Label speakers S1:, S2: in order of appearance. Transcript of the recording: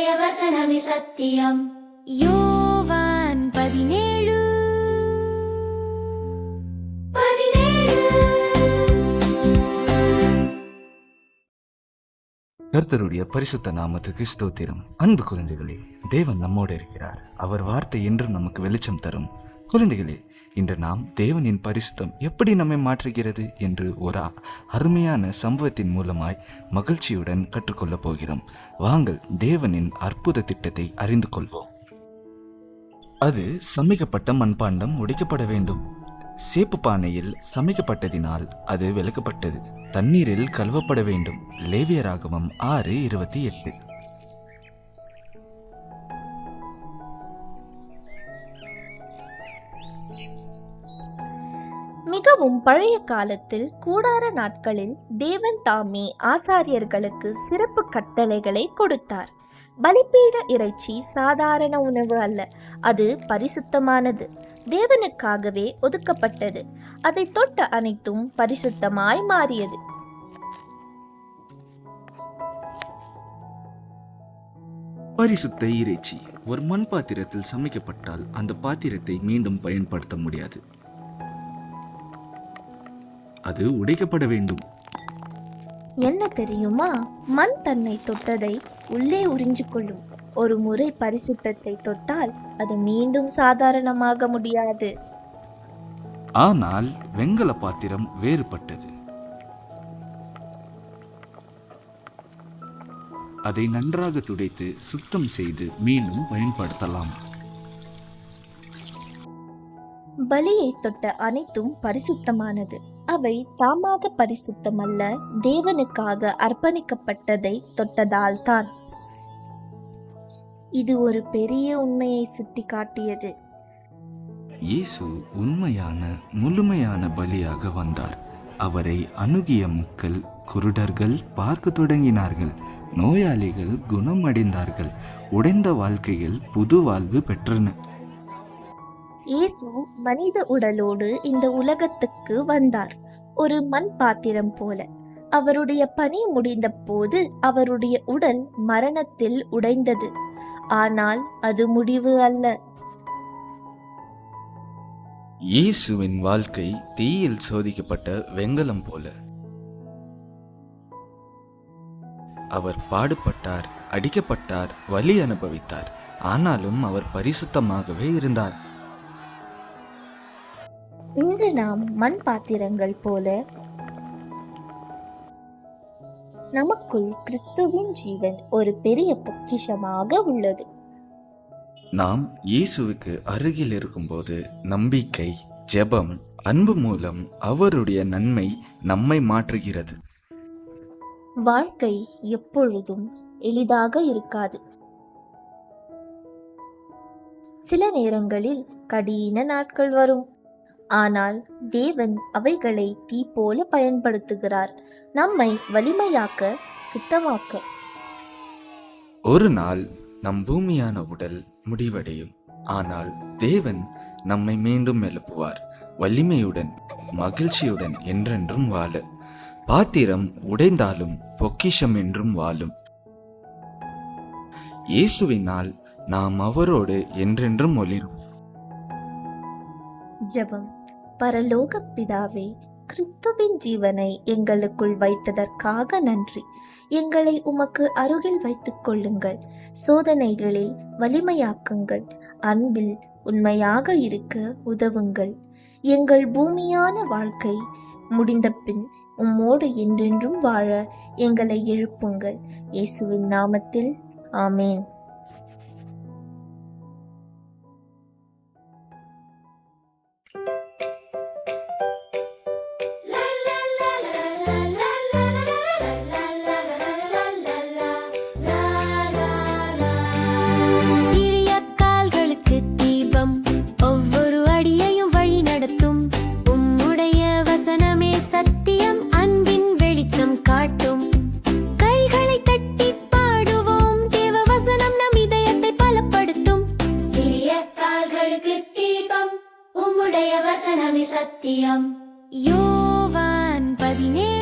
S1: உம்முடைய வசனமே சத்தியம்.
S2: யோவான் 17.
S3: கர்த்தருடைய பரிசுத்த நாமத்துக்கு ஸ்தோத்திரம். அன்பு குழந்தைகளே, தேவன் நம்மோடு இருக்கிறார். அவர் வார்த்தை என்றும் நமக்கு வெளிச்சம் தரும். குழந்தைகளே, இன்று நாம் தேவனின் பரிசுத்தம் எப்படி நம்மை மாற்றுகிறது என்று ஒரு அருமையான சம்பவத்தின் மூலமாய் மகிழ்ச்சியுடன் கற்றுக்கொள்ளப் போகிறோம். வாங்கள் தேவனின் அற்புத திட்டத்தை அறிந்து கொள்வோம். அது சமைக்கப்பட்ட மண்பாண்டம் உடைக்கப்பட வேண்டும். சேப்பு பானையில் சமைக்கப்பட்டதினால் அது விளக்கப்பட்டது. தண்ணீரில் கழுவப்பட வேண்டும். லேவியராகமம் 6:28.
S2: மிகவும் பழைய காலத்தில் கூடார நாட்களில் தேவன் தாமே ஆசாரியர்களுக்கு சிறப்பு கட்டளைகளை கொடுத்தார். பலிபீட இறைச்சி சாதாரண உணவு அல்ல, அது பரிசுத்தமானது, தேவனுக்காகவே ஒதுக்கப்பட்டது. அதை தொட்ட அனைத்தும் பரிசுத்தமாய் மாறியது.
S3: பரிசுத்த இறைச்சி ஒரு மண் பாத்திரத்தில் சமைக்கப்பட்டால் அந்த பாத்திரத்தை மீண்டும் பயன்படுத்த முடியாது. அது உடைக்கப்பட வேண்டும்.
S2: என்ன தெரியுமா? மண் தன்னை தொட்டதை உள்ளே உறிஞ்சு கொள்ளும். ஒரு முறை பரிசுத்தத்தை தொட்டால் அது மீண்டும் சாதாரணமாக முடியாது.
S3: ஆனால் வெண்கல பாத்திரம் வேறுபட்டது. அதை நன்றாக துடைத்து சுத்தம் செய்து மீண்டும் பயன்படுத்தலாம்.
S2: பலியை தொட்ட அனைத்தும் பரிசுத்தமானது. அவை தாமாக பரிசுத்தமல்ல, தேவனுக்காக அர்ப்பணிக்கப்பட்டதை தொட்டதால் தான். இது ஒரு பெரிய உண்மையை சுட்டி காட்டியது.
S3: இயேசு உண்மையான முழுமையான பலியாக வந்தார். அவரை அணுகிய மக்கள், குருடர்கள் பார்க்க தொடங்கினார்கள், நோயாளிகள் குணமடைந்தார்கள், உடைந்த வாழ்க்கையில் புது வாழ்வு பெற்றன.
S2: இயேசு மனித உடலோடு இந்த உலகத்துக்கு வந்தார், ஒரு மண் பாத்திரம் போல. அவருடைய பணி முடிந்த போது அவருடைய உடல் மரணத்தில் உடைந்தது. ஆனால் அது முடிவு அல்ல.
S3: இயேசுவின் வாழ்க்கை தீயில் சோதிக்கப்பட்ட வெண்கலம் போல. அவர் பாடுபட்டார், அடிக்கப்பட்டார், வலி அனுபவித்தார். ஆனாலும் அவர் பரிசுத்தமாகவே இருந்தார்.
S2: இன்று நாம் மண் பாத்திரங்கள் போல. நமக்குள் கிறிஸ்துவின் ஜீவன் ஒரு பெரிய பொக்கிஷமாக உள்ளது.
S3: நாம் இயேசுவுக்கு அருகில் இருக்கும்போது நம்பிக்கை, ஜெபம், அன்பு மூலம் அவருடைய நன்மை நம்மை மாற்றுகிறது.
S2: வாழ்க்கை எப்பொழுதும் எளிதாக இருக்காது. சில நேரங்களில் கடின நாட்கள் வரும். ஆனால் தேவன் அவைகளை தீ போல பயன்படுத்துகிறார், நம்மை வலிமையாக்க, சுத்தமாக்க.
S3: ஒரு நாள் நம் பூமியான உடல் முடிவடையும். ஆனால் தேவன் நம்மை மீண்டும் எழுப்புவார், வலிமையுடன், மகிழ்ச்சியுடன், என்றென்றும் வாழ. பாத்திரம் உடைந்தாலும் பொக்கிஷம் என்றும் வாழும். இயேசுவினால் நாம் அவரோடு என்றென்றும் ஒளிரும்.
S2: ஜெபம். பரலோக பிதாவே, கிறிஸ்துவின் ஜீவனை எங்களுக்குள் வைத்ததற்காக நன்றி. எங்களை உமக்கு அருகில் வைத்துக் கொள்ளுங்கள். சோதனைகளில் வலிமையாக்குங்கள். அன்பில் உண்மையாக இருக்க உதவுங்கள். எங்கள் பூமியான வாழ்க்கை முடிந்த பின் உம்மோடு என்றென்றும் வாழ எங்களை எழுப்புங்கள். இயேசுவின் நாமத்தில் ஆமேன்.
S1: வசனமே சத்தியம்.
S2: யோவான் 17.